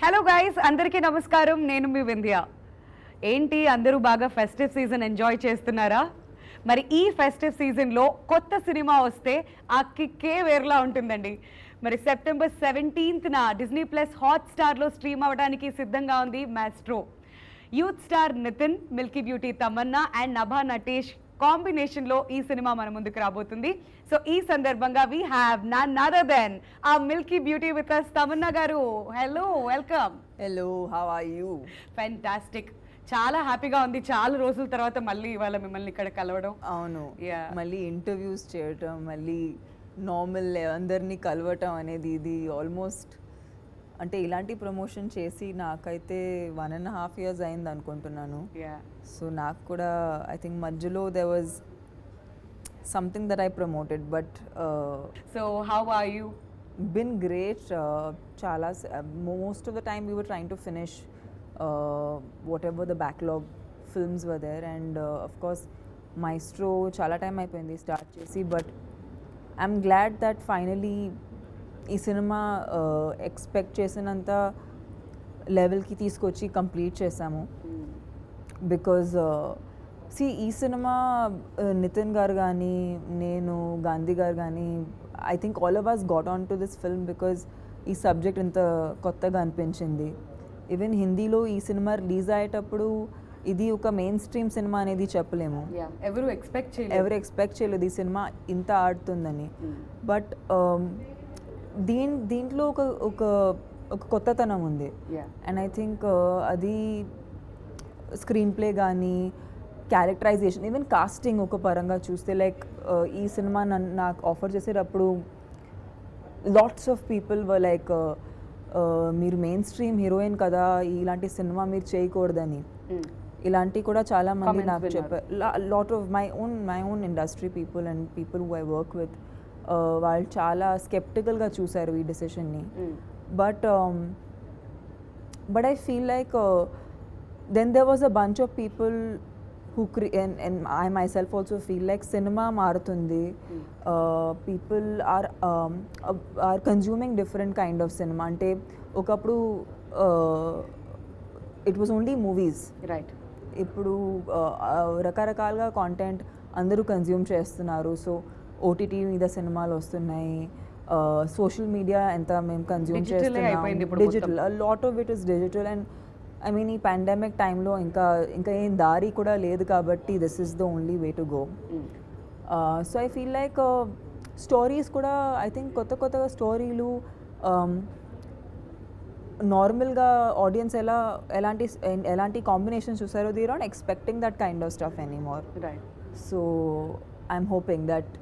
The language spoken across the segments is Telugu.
హలో గైస్, అందరికీ నమస్కారం. నేను మీ వింధ్య. ఏంటి అందరూ బాగా ఫెస్టివ్ సీజన్ ఎంజాయ్ చేస్తున్నారా? మరి ఈ ఫెస్టివ్ సీజన్లో కొత్త సినిమా వస్తే ఆ కిక్కే వేరులా ఉంటుందండి. మరి సెప్టెంబర్ 17న డిజ్నీ ప్లస్ హాట్స్టార్లో స్ట్రీమ్ అవ్వడానికి సిద్ధంగా ఉంది మాస్ట్రో. Youth star Nitin, milky beauty Tamannaah and Nabha Natesh కాంబినేషన్లో ఈ సినిమా మన ముందుకు రాబోతుంది. సో ఈ సందర్భంగా we have none other than ఆ milky beauty with us Tamannaah garu. Hello, welcome. Hello, how are you? Fantastic. చాలా హ్యాపీగా ఉంది చాలా రోజుల తర్వాత మళ్ళీ ఇవాళ మిమ్మల్ని ఇక్కడ కలవడం. అవును, మళ్ళీ ఇంటర్వ్యూస్ చేయటం, మళ్ళీ నార్మల్ అందరినీ కలవటం అనేది ఇది ఆల్మోస్ట్ అంటే ఇలాంటి ప్రమోషన్ చేసి నాకైతే 1.5 years అయింది అనుకుంటున్నాను. సో నాకు కూడా ఐ థింక్ మధ్యలో there was something that I promoted, but so how are you? been great. చాలా most of the time we were trying to finish whatever the backlog films were there, and of course Maestro చాలా టైం అయిపోయింది స్టార్ట్ చేసి, but I'm glad that finally ఈ సినిమా ఎక్స్పెక్ట్ చేసినంత లెవెల్కి తీసుకొచ్చి కంప్లీట్ చేసాము. బికాజ్ ఈ సినిమా నితిన్ గారు కానీ నేను గాంధీ గారు కానీ I think all of us got on to this film because ఈ సబ్జెక్ట్ ఇంత కొత్తగా అనిపించింది. ఈవెన్ హిందీలో ఈ సినిమా రిలీజ్ అయ్యేటప్పుడు ఇది ఒక మెయిన్ స్ట్రీమ్ సినిమా అనేది చెప్పలేము. ఎవరు ఎక్స్పెక్ట్ చేయలేదు ఈ సినిమా ఇంత ఆడుతుందని. బట్ దీంట్లో ఒక ఒక ఒక కొత్తతనం ఉంది. అండ్ ఐ థింక్ అది స్క్రీన్ ప్లే కానీ క్యారెక్టరైజేషన్, ఈవెన్ కాస్టింగ్ ఒక పరంగా చూస్తే లైక్ ఈ సినిమా నాకు ఆఫర్ చేసేటప్పుడు lots of people were like మీరు మెయిన్ స్ట్రీమ్ హీరోయిన్ కదా, ఇలాంటి సినిమా మీరు చేయకూడదని. ఇలాంటి కూడా చాలా మంది నాకు చెప్పారు. Lot of my own industry people and people who I work with వాళ్ళు చాలా స్కెప్టికల్గా చూశారు ఈ డెసిషన్ని. But I feel like then there was a bunch of people who and I myself also feel like cinema మారుతుంది. People are consuming different kind of cinema. అంటే ఒకప్పుడు it was only movies, right? ఇప్పుడు రకరకాలుగా కాంటెంట్ అందరూ కన్జ్యూమ్ చేస్తున్నారు. సో ఓటీటీ మీద సినిమాలు వస్తున్నాయి, సోషల్ మీడియా ఎంత మేము కన్జ్యూమ్ చేస్తున్నాం, digital, lot of it is digital. And I mean ఈ పాండమిక్ టైంలో ఇంకా ఏం దారి కూడా లేదు కాబట్టి this is the only way to go. So I feel like stories కూడా ఐ థింక్ కొత్తగా స్టోరీలు నార్మల్గా ఆడియన్స్ ఎలాంటి కాంబినేషన్స్ చూసారో they are not expecting that kind of stuff anymore. So I'm hoping that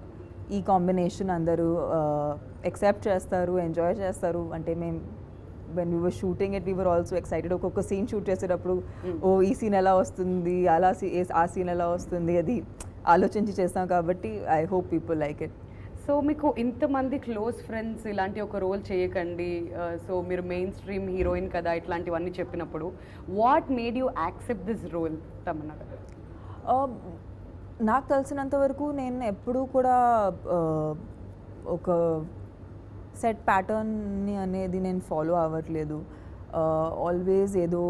ఈ కాంబినేషన్ అందరూ ఎక్సెప్ట్ చేస్తారు, ఎంజాయ్ చేస్తారు. అంటే మేము when we were shooting it we were also excited. ఒక్కొక్క సీన్ షూట్ చేసేటప్పుడు ఈ సీన్ ఎలా వస్తుంది, ఆ సీన్ ఎలా వస్తుంది అది ఆలోచించి చేస్తాం కాబట్టి I hope people like it. So మీకు ఇంతమంది క్లోజ్ ఫ్రెండ్స్ ఇలాంటి ఒక రోల్ చేయకండి, సో మీరు మెయిన్ స్ట్రీమ్ హీరోయిన్ కదా ఇట్లాంటివన్నీ చెప్పినప్పుడు what made you accept this role Tamannaah garu? నాకు తెలిసినంత వరకు నేను ఎప్పుడూ కూడా ఒక సెట్ ప్యాటర్న్ని అనేది నేను ఫాలో అవ్వట్లేదు. ఆల్వేస్ ఏదో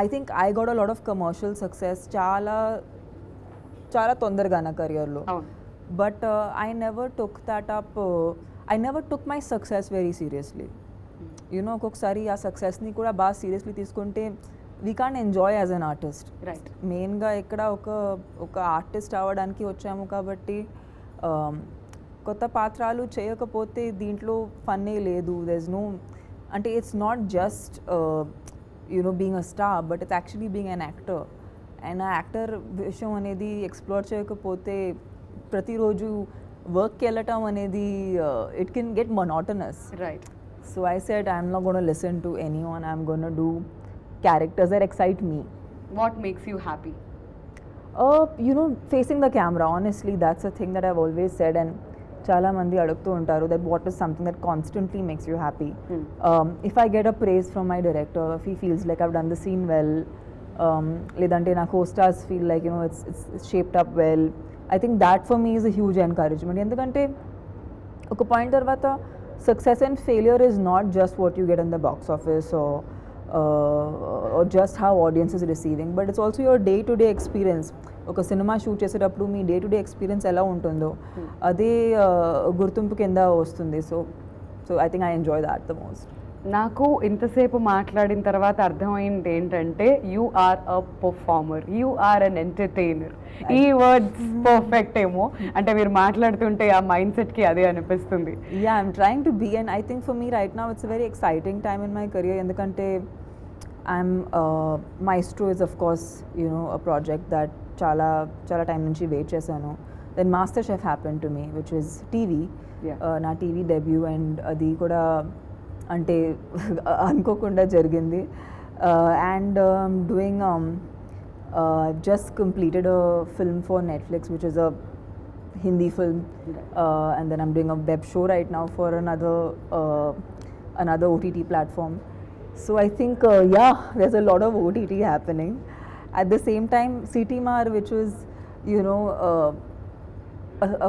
I think I got a lot of commercial success చాలా తొందరగా నా కెరియర్లో. But I never took my success very seriously. You know ఒక్కొక్కసారి ఆ సక్సెస్ని కూడా బాగా సీరియస్లీ తీసుకుంటే we can't enjoy as an artist. Right. మెయిన్గా ఇక్కడ ఒక ఆర్టిస్ట్ అవ్వడానికి వచ్చాము కాబట్టి కొత్త పాత్రలు చేయకపోతే దీంట్లో ఫన్నే లేదు. దెర్స్ నో, అంటే it's not just being a star, but it's actually being an actor. And ఆ యాక్టర్ విషయం అనేది ఎక్స్ప్లోర్ చేయకపోతే ప్రతిరోజు వర్క్కి వెళ్ళటం అనేది it can get monotonous. Right. So I said I'm not gonna listen to anyone, I'm gonna do characters that excite me. What makes you happy? Facing the camera, honestly that's a thing that I've always said, and చాలా మంది అడుగుతూ ఉంటారు that what is something that constantly makes you happy. If I get a praise from my director, if he feels like I've done the scene well, లేదంటే నా co-stars feel like it's shaped up well, I think that for me is a huge encouragement. ఎందుకంటే ఒక పాయింట్ తర్వాత success and failure is not just what you get in the box office or just how audience is receiving, but it's also your day to day experience. ఒక సినిమా షూట్ చేసేటప్పుడు మీ డే టు డే ఎక్స్పీరియన్స్ ఎలా ఉంటుందో అదే గుర్తింపు కింద వస్తుంది. So I think I enjoy that the most. నాకు ఇంతసేపు మాట్లాడిన తర్వాత అర్థమైంది ఏంటంటే you are a performer, you are an entertainer. ఈ వర్డ్స్ పర్ఫెక్ట్ ఏమో, అంటే మీరు మాట్లాడుతుంటే ఆ మైండ్ సెట్కి అదే అనిపిస్తుంది. Yeah, I'm trying to be, and I think for me right now it's very exciting time in my career. ఎందుకంటే I'm Maestro is of course you know a project that చాలా చాలా టైం నుంచి వెయిట్ చేశాను. Then Master Chef happen to me which is TV, నా టీవీ డెబ్యూ, అండ్ అది కూడా అంటే అనుకోకుండా జరిగింది. And doing just completed a film for Netflix, which is a Hindi film, and then I'm doing a web show right now for another OTT platform. So I think yeah, there's a lot of OTT happening. At the same time, City Mar, which was you know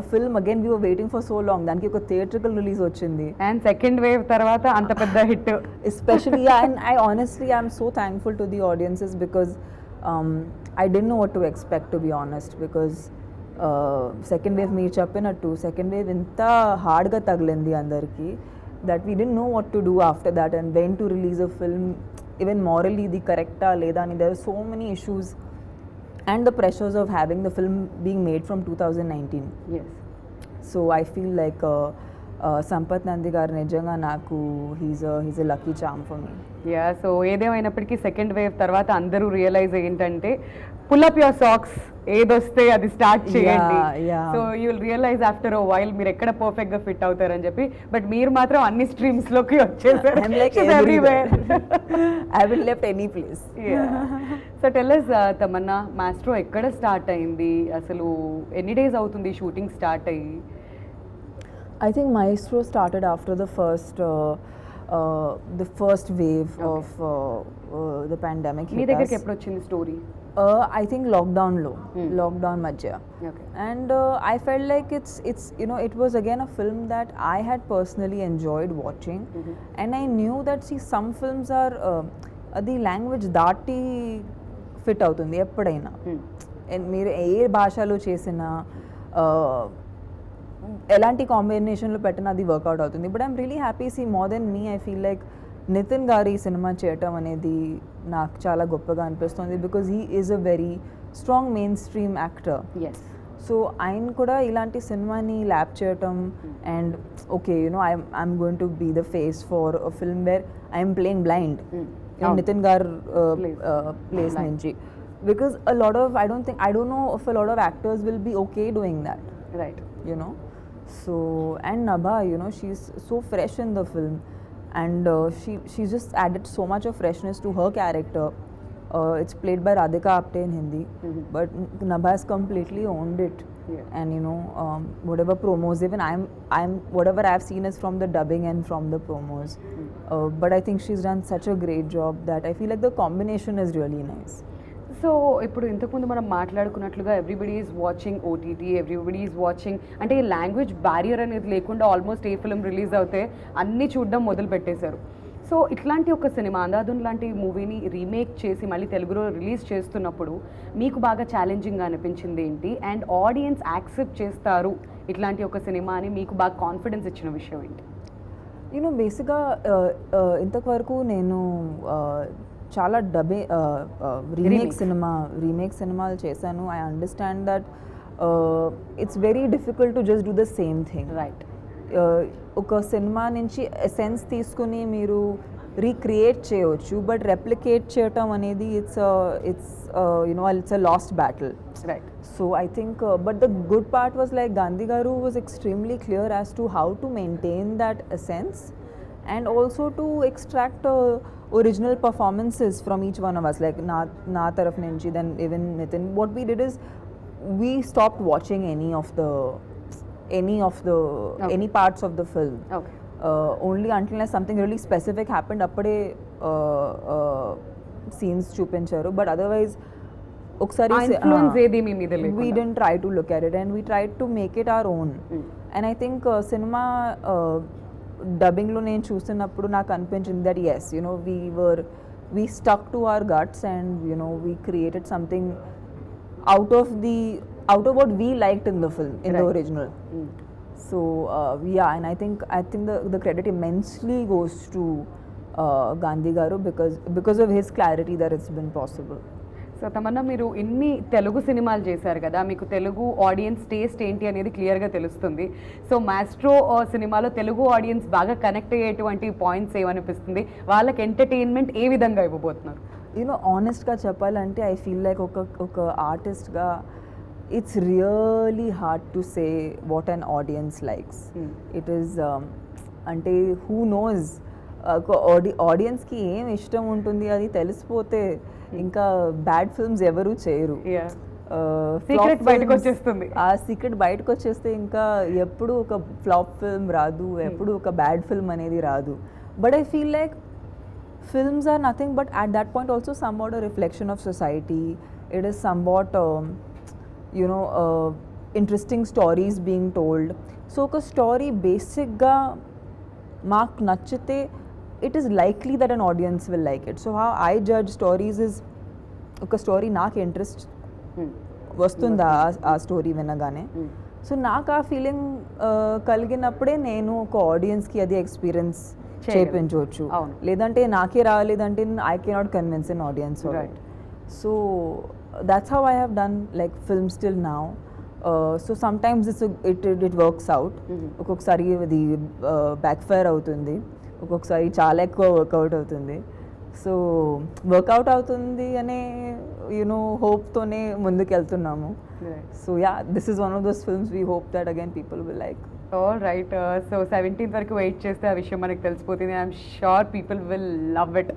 a film again we were waiting for so long, దానికి ఒక థియేట్రికల్ రిలీజ్ వచ్చింది, అండ్ సెకండ్ వేవ్ తర్వాత అంత పెద్ద hit. especially yeah, and I honestly I'm so thankful to the audiences because I didn't know what to expect, to be honest, because second wave మీరు చెప్పినట్టు second wave ఇంత హార్డ్గా తగిలింది అందరికీ that we didn't know what to do after that and when to release a film, even morally ఇది కరెక్టా లేదా అని. there were so many issues and the pressures of having the film being made from 2019. Yes. So I feel like Sampath Nandi గారు నిజంగా నాకు he's a lucky charm for me. Yeah, so ఏదేమైనప్పటికీ సెకండ్ వేవ్ తర్వాత అందరూ రియలైజ్ ఏంటంటే పుల్అప్ యువర్ సాక్స్, ఏదొస్తే అది స్టార్ట్ చేయండి. So you will realise after a while మీరు ఎక్కడ పర్ఫెక్ట్ గా ఫిట్ అవుతారని చెప్పి. బట్ మీరు మాత్రం అన్ని స్ట్రీమ్స్ లోకి వచ్చేసారు. I haven't left any place. So tell us Tamannaah, maestro ఎక్కడ స్టార్ట్ అయింది, అసలు ఎన్ని డేస్ అవుతుంది షూటింగ్ స్టార్ట్ అయ్యి? I think Maestro started after the first wave of the pandemic. మీ దగ్గరికి ఎప్పుడు వచ్చింది story? I think lockdown madhya. Okay. And I felt like it's you know it was again a film that I had personally enjoyed watching, and I knew that some films are the language దాటి ఫిట్ అవుతుంది ఎప్పుడైనా. మీరు ఏ భాషలో చేసినా ఎలాంటి కాంబినేషన్లో పెట్టినా అది వర్కౌట్ అవుతుంది. But I'm really happy, see more than me I feel like Nithin garu ఈ సినిమా చేయటం అనేది నాకు చాలా గొప్పగా అనిపిస్తుంది because he is a very strong mainstream actor. Yes. So ఆయన కూడా ఇలాంటి సినిమాని ల్యాప్ చేయటం and okay you know I'm going to be the face for a film where I'm playing blind Nithin garu place నుంచి. Because a lot of I don't know if a lot of actors will be okay doing that, right. you know. So and Nabha, you know, she's so fresh in the film, and she's just added so much of freshness to her character. It's played by Radhika Apte in Hindi, but Nabha has completely owned it. Yeah. And you know, whatever promos, even I'm whatever I've seen is from the dubbing and from the promos. But I think she's done such a great job that I feel like the combination is really nice. So ఇప్పుడు ఇంతకుముందు మనం మాట్లాడుకున్నట్లుగా everybody is watching OTT, everybody is watching, అంటే ఈ లాంగ్వేజ్ బ్యారియర్ అనేది లేకుండా ఆల్మోస్ట్ ఏ ఫిల్మ్ రిలీజ్ అవుతే అన్నీ చూడడం మొదలు పెట్టేశారు. సో ఇట్లాంటి ఒక సినిమా అందాదున్ లాంటి మూవీని రీమేక్ చేసి మళ్ళీ తెలుగులో రిలీజ్ చేస్తున్నప్పుడు మీకు బాగా ఛాలెంజింగ్గా అనిపించింది ఏంటి, అండ్ ఆడియన్స్ యాక్సెప్ట్ చేస్తారు ఇట్లాంటి ఒక సినిమా అని మీకు బాగా కాన్ఫిడెన్స్ ఇచ్చిన విషయం ఏంటి? యూనో బేసిక్గా ఇంతవరకు నేను చాలా రీమేక్ సినిమాలు చేశాను. I understand that it's very difficult to just do the same thing. Right. ఒక సినిమా నుంచి ఎసెన్స్ తీసుకుని మీరు రీక్రియేట్ చేయవచ్చు, బట్ రెప్లికేట్ చేయటం అనేది it's a last battle. Right. So I think, but the good part was like Gandhi Garu was extremely clear as to how to maintain that essence and also to extract original performances from each one of us, like na taraf nunchi, then even Nitin. What we did is we stopped watching any of the Okay. any parts of the film. Okay. Only until something really specific happened appade scenes chupincharu, but otherwise ఒకసారి we didn't try to look at it and we tried to make it our own. And I think cinema డబ్బింగ్లో నేను చూస్తున్నప్పుడు నాకు అనిపించింది that yes you know we stuck to our guts and you know we created something out of what we liked in the film, in the Right. original. So yeah, and I think the credit immensely goes to Gandhi garu because of his clarity that it's been possible. So Tamannaah, మీరు ఇన్ని తెలుగు సినిమాలు చేశారు కదా, మీకు తెలుగు ఆడియన్స్ టేస్ట్ ఏంటి అనేది క్లియర్గా తెలుస్తుంది. సో మాస్ట్రో సినిమాలో తెలుగు ఆడియన్స్ బాగా కనెక్ట్ అయ్యేటువంటి పాయింట్స్ ఏమనిపిస్తుంది, వాళ్ళకి ఎంటర్టైన్మెంట్ ఏ విధంగా ఇవ్వబోతున్నారు? యూనో ఆనెస్ట్గా చెప్పాలంటే ఐ ఫీల్ లైక్ ఒక ఆర్టిస్ట్గా it's really hard to say what an audience likes. It is అంటే హూ నోస్ ఆడియన్స్కి ఏం ఇష్టం ఉంటుంది అది తెలిసిపోతే ఇంకా బ్యాడ్ ఫిల్మ్స్ ఎవరు చేయరు. సీక్రెట్ బయటకు వచ్చేస్తుంది. ఆ సీక్రెట్ బయటకు వచ్చేస్తే ఇంకా ఎప్పుడు ఒక ఫ్లాప్ ఫిల్మ్ రాదు, ఎప్పుడు ఒక బ్యాడ్ ఫిల్మ్ అనేది రాదు. But I feel like films are nothing but at that point also somewhat a reflection of society. It is somewhat interesting stories being told. So a story basic ga maak nachite, it is likely that an audience will like it. So how I judge stories is oka story నాకు ఇంట్రెస్ట్ వస్తుందా ఆ స్టోరీ వినగానే. సో నాకు ఆ ఫీలింగ్ కలిగినప్పుడే నేను ఒక ఆడియన్స్కి అది ఎక్స్పీరియన్స్ చేయించవచ్చు. లేదంటే నాకే రాలేదంటే I cannot convince an audience. So that's how I have done like films till now. So sometimes it works out, ఒక్కొక్కసారి అది బ్యాక్ ఫైర్ అవుతుంది, ఒక్కొక్కసారి చాలా ఎక్కువ వర్కౌట్ అవుతుంది. సో వర్కౌట్ అవుతుంది అనే యూనో హోప్తోనే ముందుకు వెళ్తున్నాము. So yeah, this is one of those films we hope that again people will like. All right. So 17th వరకు వెయిట్ చేస్తే ఆ విషయం మనకు తెలిసిపోతుంది. I'm sure people will love it.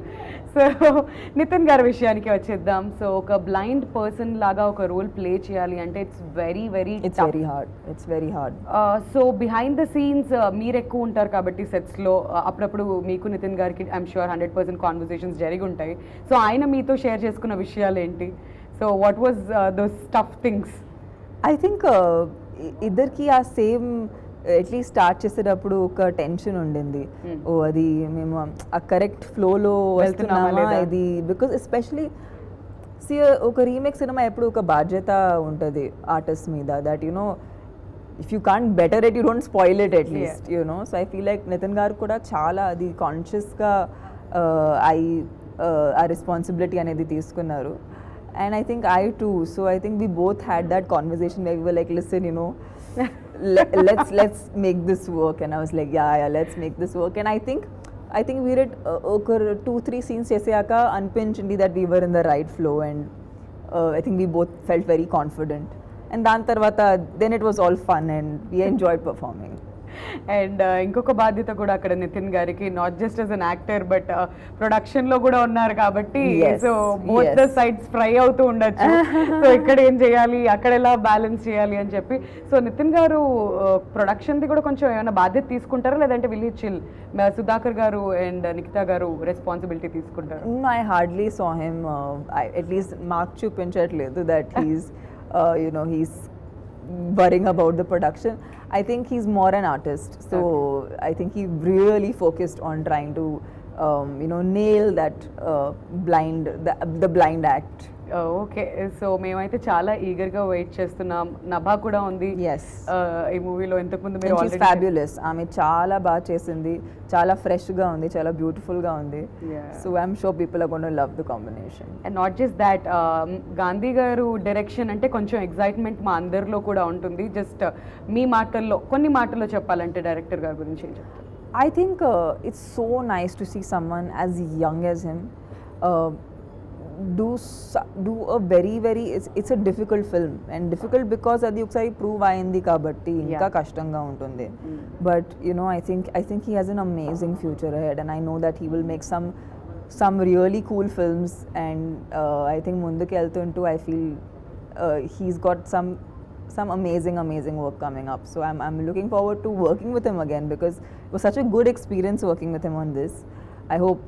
So Nithin గారి విషయానికి వచ్చేద్దాం. సో ఒక బ్లైండ్ పర్సన్ లాగా ఒక రోల్ ప్లే చేయాలి అంటే it's very hard. So behind the scenes మీరు ఎక్కువ ఉంటారు కాబట్టి సెట్స్లో అప్పుడప్పుడు మీకు నితిన్ గారికి ఐఎమ్ షూర్ 100% కాన్వర్సేషన్స్ జరిగి ఉంటాయి. సో ఆయన మీతో షేర్ చేసుకున్న విషయాలు ఏంటి? So what was those tough things? I think ఇద్దరికి ఆ సేమ్ అట్లీస్ట్ స్టార్ట్ చేసేటప్పుడు ఒక టెన్షన్ ఉండింది. ఓ అది మేము ఆ కరెక్ట్ ఫ్లోలో వస్తున్నామా ఇది, బికాస్ ఎస్పెషలీ ఒక రీమేక్ సినిమా ఎప్పుడు ఒక బాధ్యత ఉంటుంది ఆర్టిస్ట్ మీద, that you know if you can't better it you don't spoil it at least you know. So I feel like Nithin garu కూడా చాలా అది కాన్షియస్గా ఆ రెస్పాన్సిబిలిటీ అనేది తీసుకున్నారు. And I think I too. So I think we both had that conversation where we were like, listen, you know, let's make this work. And I was like, yeah, let's make this work. And I think we did 2-3 scenes చేసాక అనిపించింది that we were in the right flow, and I think we both felt very confident. And దాని తర్వాత then it was all fun and we enjoyed performing. And ఇంకొక బాధ్యత కూడా అక్కడ నితిన్ గారికి, not just as an actor but ప్రొడక్షన్లో కూడా ఉన్నారు కాబట్టి so both the sides fry అవుతూ ఉండొచ్చు. సో ఇక్కడ ఏం చేయాలి, అక్కడ ఎలా బ్యాలెన్స్ చేయాలి అని చెప్పి. సో నితిన్ గారు ప్రొడక్షన్ది కూడా కొంచెం ఏమైనా బాధ్యత తీసుకుంటారా, లేదంటే విల్ చిల్ సుధాకర్ గారు అండ్ నిఖితా గారు రెస్పాన్సిబిలిటీ తీసుకుంటారు? I hardly saw him, at least mark చూపించట్లేదు that he's worrying about the production. I think he's more an artist, so okay. I think he really focused on trying to nail that the blind act. Okay. So మేమైతే చాలా ఈగర్గా వెయిట్ చేస్తున్నాం. నభా కూడా ఉంది ఈ మూవీలో. ఇంతకుముందు మీరు ఆల్రెడీ ఫ్యాబ్యులస్, ఆమె చాలా బాగా చేసింది, చాలా ఫ్రెష్గా ఉంది, చాలా బ్యూటిఫుల్గా ఉంది. So I'm sure people are gonna love the combination. And not just that, Gandhi garu direction అంటే కొంచెం ఎగ్జైట్మెంట్ మా అందరిలో కూడా ఉంటుంది. జస్ట్ మీ మాటల్లో కొన్ని మాటల్లో చెప్పాలంటే డైరెక్టర్ గారి గురించి ఏం చెప్తారు? I think it's so nice to see someone as young as him do a very it's a difficult film, and difficult because అది ఒకసారి ప్రూవ్ అయింది కాబట్టి ఇంకా కష్టంగా ఉంటుంది. But I think he has an amazing future ahead, and I know that he will make some really cool films, and I think ముందుకు వెళ్తుంటూ I feel he's got some amazing work coming up. So I'm looking forward to working with him again, because it was such a good experience working with him on this. I hope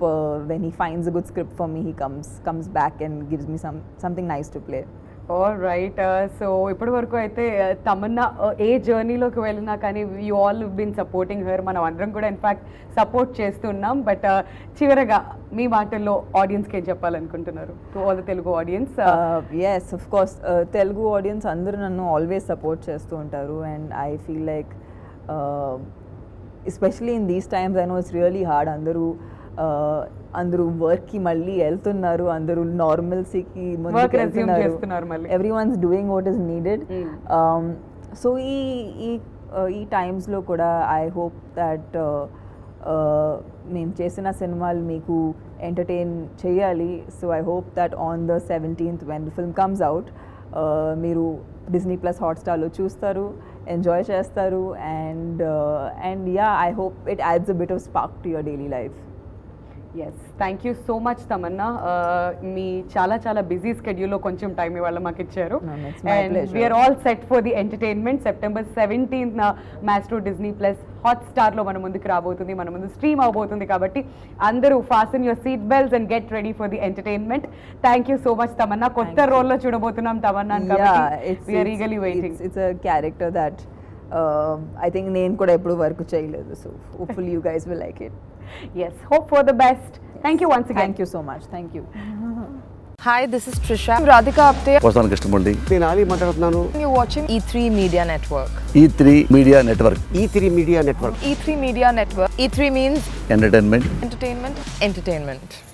when he finds a good script for me, he comes back and gives me something nice to play. All right so ఇప్పటి వరకు అయితే తమన్నా ఏ జర్నీలోకి వెళ్ళినా కానీ you all been supporting her, మనం అందరం కూడా ఇన్ఫ్యాక్ట్ సపోర్ట్ చేస్తున్నాం. బట్ చివరగా మీ మాటల్లో ఆడియన్స్కి ఏం చెప్పాలనుకుంటున్నారు, to all the Telugu audience? Yes of course Telugu audience అందరూ నన్ను ఆల్వేస్ సపోర్ట్ చేస్తూ ఉంటారు. And I feel like especially in these times I know it's really hard. అందరూ వర్క్కి మళ్ళీ వెళ్తున్నారు, అందరూ నార్మల్సీకి Work resume చేస్తున్నారు మళ్ళీ. Every once doing what is needed. So ఈ టైమ్స్లో కూడా ఐ హోప్ దట్ మేము చేసిన సినిమాలు మీకు ఎంటర్టైన్ చేయాలి. So I hope that on the 17th when the film comes out మీరు డిస్నీ ప్లస్ హాట్స్టార్లో చూస్తారు, ఎంజాయ్ చేస్తారు. And yeah I hope it adds a bit of spark to your daily life. Yes, thank you so much Tamannaah. మీ చాలా చాలా బిజీ స్కెడ్యూల్లో కొంచెం టైం ఇవాళ మాకు ఇచ్చారు. No, it's my and pleasure. We're all set for the entertainment. September 17th Maestro Disney plus హాట్స్టార్లో మన ముందుకు రాబోతుంది, మన ముందు స్ట్రీమ్ అవబోతుంది. కాబట్టి అందరూ fasten your seat belts and get ready for the entertainment. Thank you so much Tamannaah. కొత్త రోల్లో చూడబోతున్నాం తమన్నా కాబట్టి we're eagerly waiting. It's a character that I think నేను కూడా ఎప్పుడు వర్క్ చేయలేదు. So hopefully you guys will like it. Yes, hope for the best. Thank you once again. Thank you so much. Thank you. Hi, this is Trisha. I'm Radhika Apte. వస్తాను కృష్ణమూర్తి. నేను ఆలీ మాట్లాడుతున్నాను. You're watching E3 Media Network. E3 media network. E3 media network. E3 Media Network. E3 means entertainment. entertainment.